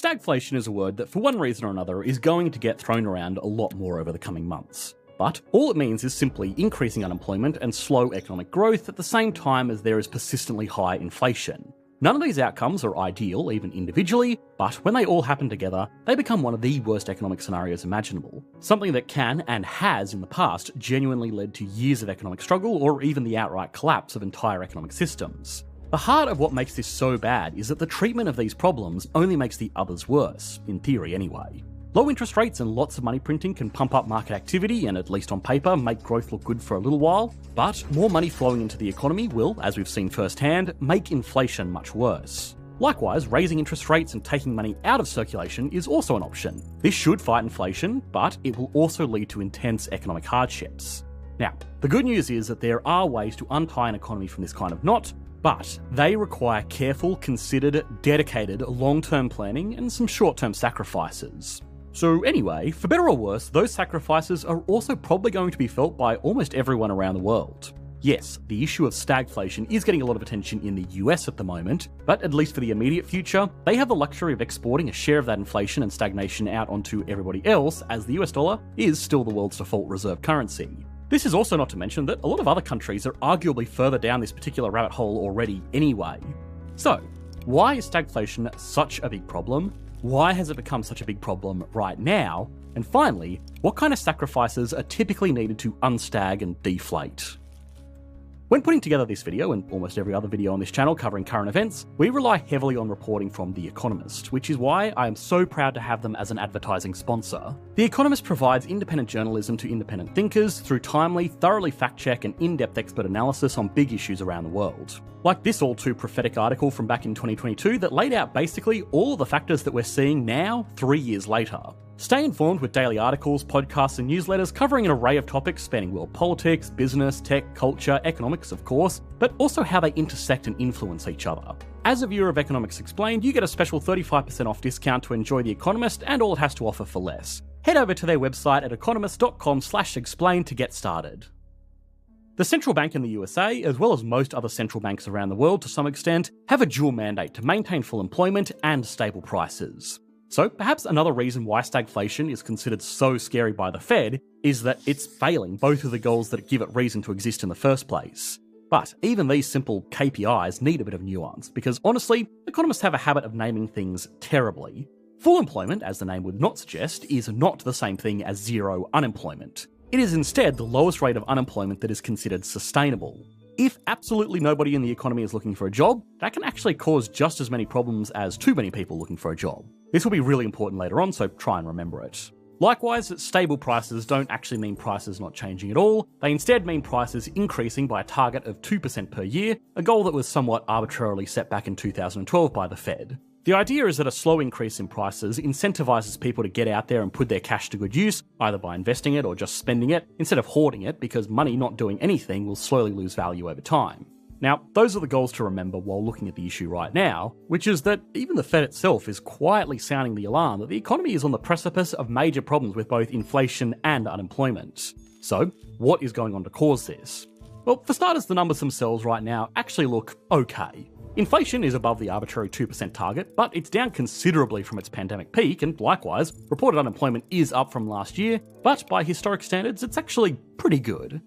Stagflation is a word that, for one reason or another, is going to get thrown around a lot more over the coming months. But all it means is simply increasing unemployment and slow economic growth at the same time as there is persistently high inflation. None of these outcomes are ideal, even individually, but when they all happen together, they become one of the worst economic scenarios imaginable. Something that can, and has in the past, genuinely led to years of economic struggle or even the outright collapse of entire economic systems. The heart of what makes this so bad is that the treatment of these problems only makes the others worse, in theory anyway. Low interest rates and lots of money printing can pump up market activity and, at least on paper, make growth look good for a little while, but more money flowing into the economy will, as we've seen firsthand, make inflation much worse. Likewise, raising interest rates and taking money out of circulation is also an option. This should fight inflation, but it will also lead to intense economic hardships. Now, the good news is that there are ways to untie an economy from this kind of knot, but they require careful, considered, dedicated, long-term planning and some short-term sacrifices. So anyway, for better or worse, those sacrifices are also probably going to be felt by almost everyone around the world. Yes, the issue of stagflation is getting a lot of attention in the US at the moment, but at least for the immediate future, they have the luxury of exporting a share of that inflation and stagnation out onto everybody else, as the US dollar is still the world's default reserve currency. This is also not to mention that a lot of other countries are arguably further down this particular rabbit hole already anyway. So, why is stagflation such a big problem? Why has it become such a big problem right now? And finally, what kind of sacrifices are typically needed to unstag and deflate? When putting together this video, and almost every other video on this channel covering current events, we rely heavily on reporting from The Economist, which is why I am so proud to have them as an advertising sponsor. The Economist provides independent journalism to independent thinkers through timely, thoroughly fact-check and in-depth expert analysis on big issues around the world. Like this all too prophetic article from back in 2022 that laid out basically all of the factors that we're seeing now, 3 years later. Stay informed with daily articles, podcasts and newsletters covering an array of topics spanning world politics, business, tech, culture, economics of course, but also how they intersect and influence each other. As a viewer of Economics Explained, you get a special 35% off discount to enjoy The Economist and all it has to offer for less. Head over to their website at economist.com/explain to get started. The central bank in the USA, as well as most other central banks around the world to some extent, have a dual mandate to maintain full employment and stable prices. So perhaps another reason why stagflation is considered so scary by the Fed is that it's failing both of the goals that give it reason to exist in the first place. But even these simple KPIs need a bit of nuance, because honestly, economists have a habit of naming things terribly. Full employment, as the name would not suggest, is not the same thing as zero unemployment. It is instead the lowest rate of unemployment that is considered sustainable. If absolutely nobody in the economy is looking for a job, that can actually cause just as many problems as too many people looking for a job. This will be really important later on, so try and remember it. Likewise, stable prices don't actually mean prices not changing at all. They instead mean prices increasing by a target of 2% per year, a goal that was somewhat arbitrarily set back in 2012 by the Fed. The idea is that a slow increase in prices incentivizes people to get out there and put their cash to good use, either by investing it or just spending it, instead of hoarding it, because money not doing anything will slowly lose value over time. Now, those are the goals to remember while looking at the issue right now, which is that even the Fed itself is quietly sounding the alarm that the economy is on the precipice of major problems with both inflation and unemployment. So, what is going on to cause this? Well, for starters, the numbers themselves right now actually look okay. Inflation is above the arbitrary 2% target, but it's down considerably from its pandemic peak, and likewise, reported unemployment is up from last year, but by historic standards, it's actually pretty good.